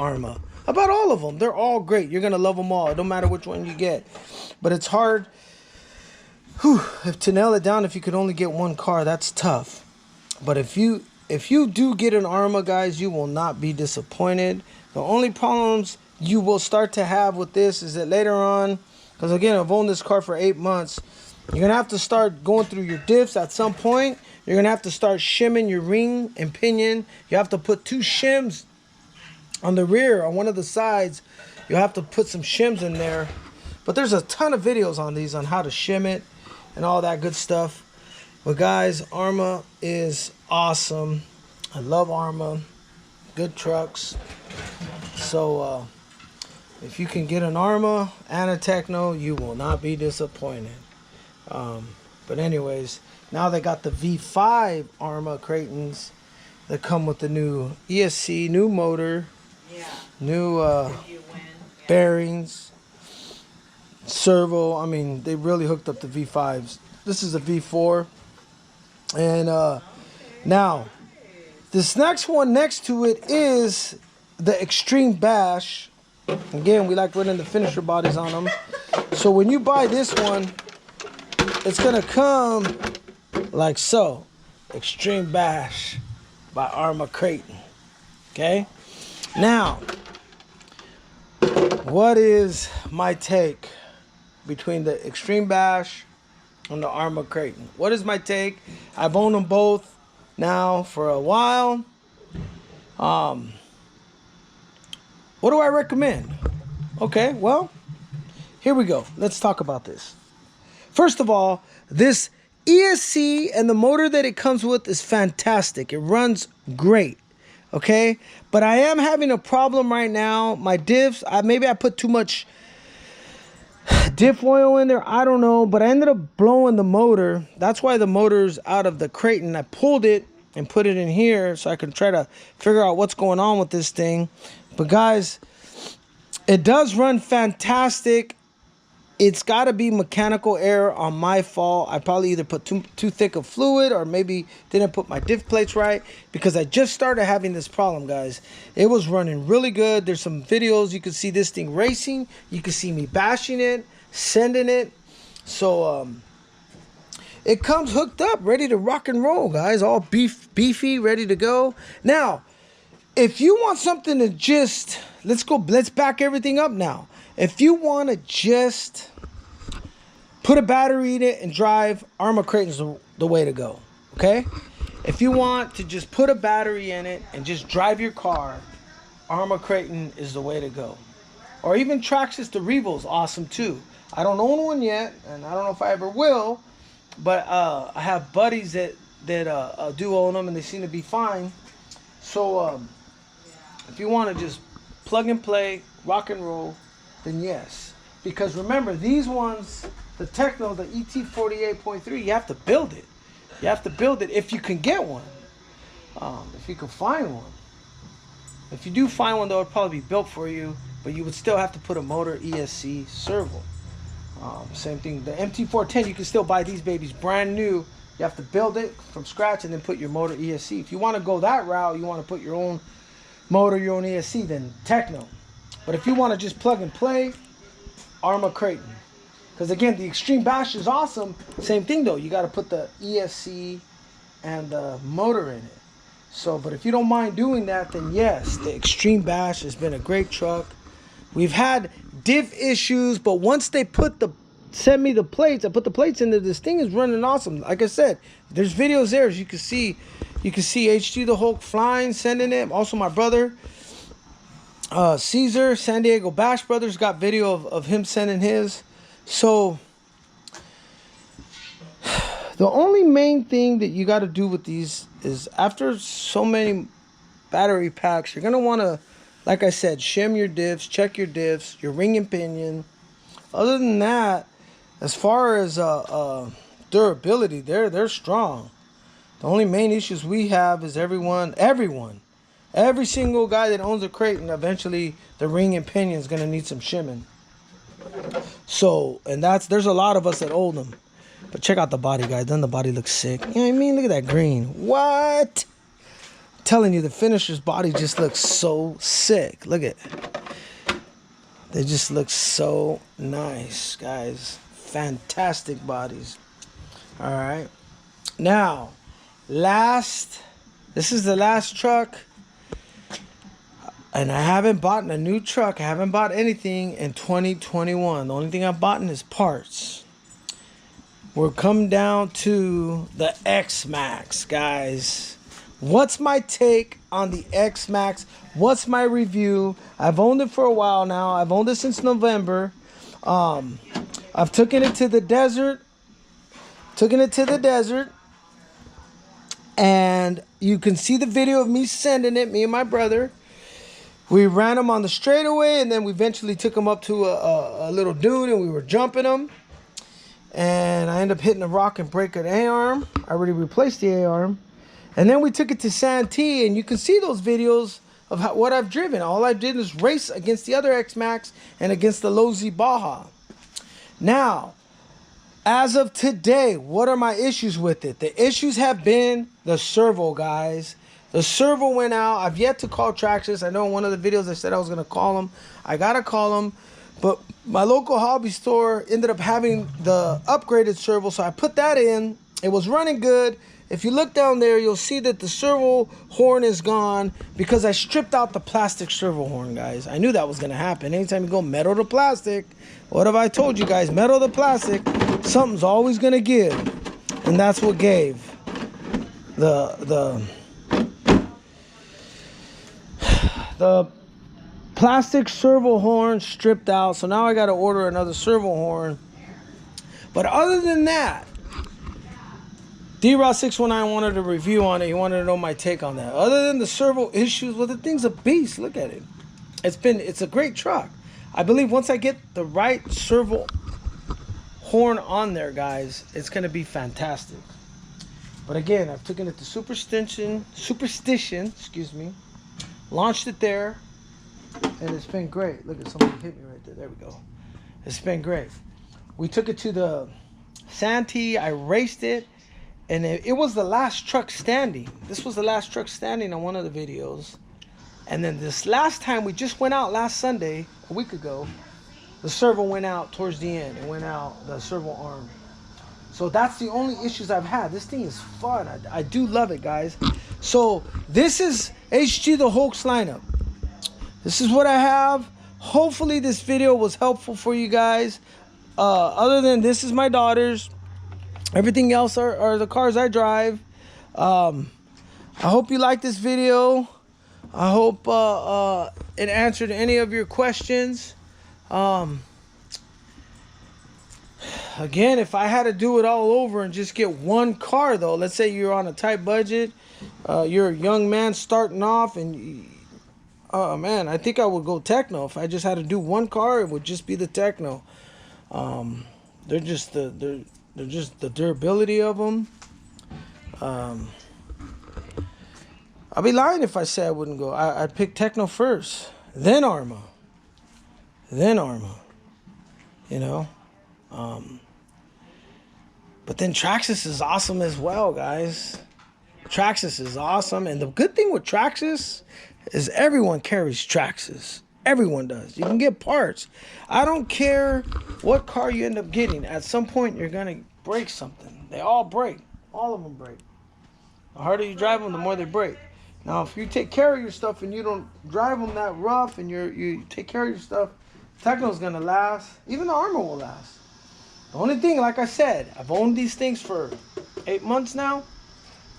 Arma. About all of them. They're all great. You're going to love them all. It don't matter which one you get. But it's hard to nail it down. If you could only get one car, that's tough. But if you do get an Arma, guys, you will not be disappointed. The only problems you will start to have with this is that later on, because again, I've owned this car for 8 months, you're going to have to start going through your diffs at some point. You're going to have to start shimming your ring and pinion. You have to put 2 shims on the rear, on one of the sides. You'll have to put some shims in there. But there's a ton of videos on these on how to shim it and all that good stuff. But guys, Arma is awesome. I love Arma. Good trucks. So if you can get an Arma and a Tekno, you will not be disappointed. But anyways, now they got the V5 Arma Creightons that come with the new ESC, new motor, new bearings, servo. I mean, they really hooked up the V5s. This is a V4. And now, this next one next to it is the Extreme Bash. Again, we like running the finisher bodies on them. So when you buy this one, it's going to come like so. Extreme Bash by Arma Crayton. Okay? Now, what is my take between the Extreme Bash and the Arma Crayton? What is my take? I've owned them both now for a while. What do I recommend? Okay, well, here we go. Let's talk about this. First of all, this ESC and the motor that it comes with is fantastic. It runs great. Okay, but I am having a problem right now. My diffs, maybe I put too much diff oil in there. I don't know, but I ended up blowing the motor. That's why the motor's out of the Crayton. I pulled it and put it in here so I can try to figure out what's going on with this thing. But guys, it does run fantastic. It's got to be mechanical error on my fault. I probably either put too thick of fluid or maybe didn't put my diff plates right, because I just started having this problem, guys. It was running really good. There's some videos. You can see this thing racing. You can see me bashing it, sending it. So it comes hooked up, ready to rock and roll, guys. All beefy, ready to go. Now, if you want something to just, let's back everything up now. If you want to just put a battery in it and drive, Arma Crayton's the way to go, okay? If you want to just put a battery in it and just drive your car, Arma Crayton is the way to go. Or even Traxxas, the Revo's awesome too. I don't own one yet, and I don't know if I ever will, but I have buddies that do own them, and they seem to be fine. So if you want to just plug and play, rock and roll, then yes. Because remember, these ones, the Tekno, the ET48.3, you have to build it. You have to build it if you can get one. If you can find one. If you do find one, though, it'll probably be built for you, but you would still have to put a motor, ESC, servo. Same thing. The MT410, you can still buy these babies brand new. You have to build it from scratch and then put your motor, ESC. If you want to go that route, you want to put your own motor, your own ESC, then Tekno. But if you want to just plug and play, Arma Crayton. Because again, the Extreme Bash is awesome. Same thing though, you got to put the ESC and the motor in it. So, but if you don't mind doing that, then yes, the Extreme Bash has been a great truck. We've had diff issues, but once they send me the plates, I put the plates in there, this thing is running awesome. Like I said, there's videos there, as you can see. You can see HG the Hulk flying, sending it. Also my brother, Caesar, San Diego Bash Brothers, got video of him sending his. So the only main thing that you got to do with these is, after so many battery packs, you're going to want to, like I said, shim your diffs, check your diffs, your ring and pinion. Other than that, as far as durability, they're strong. The only main issues we have is every single guy that owns a Crayton, eventually the ring and pinion is going to need some shimming. So, and there's a lot of us that own them. But check out the body, guys. Then the body looks sick. You know what I mean? Look at that green. What? telling you, the finisher's body just looks so sick. Look at, they just look so nice, guys. Fantastic bodies. All right. Now, this is the last truck. And I haven't bought a new truck. I haven't bought anything in 2021. The only thing I've bought is parts. We're coming down to the X-Maxx, guys. What's my take on the X-Maxx? What's my review? I've owned it for a while now. I've owned it since November. I've taken it to the desert. And you can see the video of me sending it, me and my brother. We ran them on the straightaway, and then we eventually took them up to a little dune, and we were jumping them. And I ended up hitting a rock and breaking an A-arm. I already replaced the A-arm. And then we took it to Santee, and you can see those videos of what I've driven. All I did is race against the other X-Maxx and against the Losi Baja. Now, as of today, what are my issues with it? The issues have been the servo, guys. The servo went out. I've yet to call Traxxas. I know in one of the videos I said I was going to call them. I got to call them. But my local hobby store ended up having the upgraded servo, so I put that in. It was running good. If you look down there, you'll see that the servo horn is gone because I stripped out the plastic servo horn, guys. I knew that was going to happen. Anytime you go metal to plastic, what have I told you guys? Metal to plastic, something's always going to give. And that's what gave. The plastic servo horn stripped out. So now I got to order another servo horn. But other than that, D-Raw619 wanted a review on it. He wanted to know my take on that. Other than the servo issues, well, the thing's a beast. Look at it. It's a great truck. I believe once I get the right servo horn on there, guys, it's going to be fantastic. But again, I've taken it to Superstition, excuse me. Launched it there, and it's been great. Look at somebody hit me right there. There we go. It's been great. We took it to the Santee. I raced it. And it was the last truck standing. This was the last truck standing on one of the videos. And then this last time, we just went out last Sunday, a week ago. The servo went out towards the end. It went out, the servo arm. So that's the only issues I've had. This thing is fun. I do love it, guys. So this is HG the Hoax lineup. This is what I have. Hopefully this video was helpful for you guys. Other than this is my daughter's. Everything else are the cars I drive. I hope you like this video. I hope it answered any of your questions. Again, if I had to do it all over and just get one car, though, let's say you're on a tight budget, you're a young man starting off, and oh man, I think I would go Tekno. If I just had to do one car, it would just be the Tekno. They're just the durability of them. I'd be lying if I said I wouldn't go. I'd pick Tekno first, then Arrma, you know. But then Traxxas is awesome as well, guys. Traxxas is awesome, and the good thing with Traxxas is everyone carries Traxxas. Everyone does. You can get parts. I don't care what car you end up getting. At some point, you're going to break something. They all break. All of them break. The harder you drive them, the more they break. Now, if you take care of your stuff and you don't drive them that rough and you take care of your stuff, Tekno's going to last. Even the Arrma will last. The only thing, like I said, I've owned these things for 8 months now.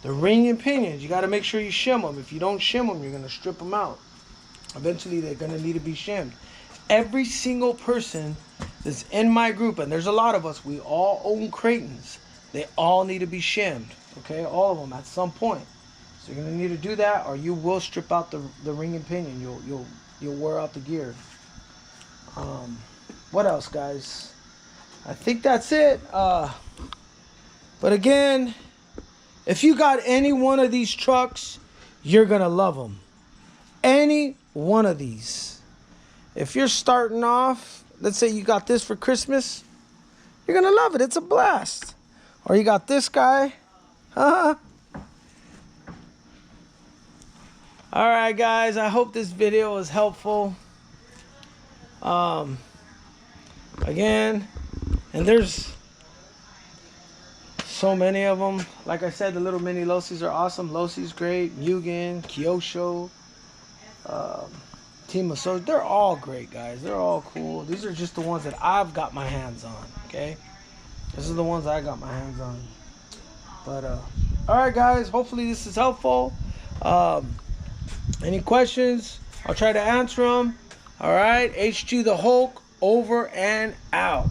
The ring and pinions, you got to make sure you shim them. If you don't shim them, you're going to strip them out. Eventually, they're going to need to be shimmed. Every single person that's in my group, and there's a lot of us, we all own Creightons. They all need to be shimmed, okay? All of them at some point. So you're going to need to do that, or you will strip out the ring and pinion. You'll wear out the gear. What else, guys? I think that's it. But again, if you got any one of these trucks, you're going to love them. Any one of these. If you're starting off, let's say you got this for Christmas, you're going to love it. It's a blast. Or you got this guy. All right, guys. I hope this video was helpful. Again, and there's so many of them. Like I said, the little mini Losi's are awesome. Losi's great. Mugen, Kyosho, Team of Soldiers. They're all great, guys. They're all cool. These are just the ones that I've got my hands on. Okay, this is the ones I got my hands on. But all right, guys. Hopefully this is helpful. Any questions? I'll try to answer them. All right, HG the Hulk over and out.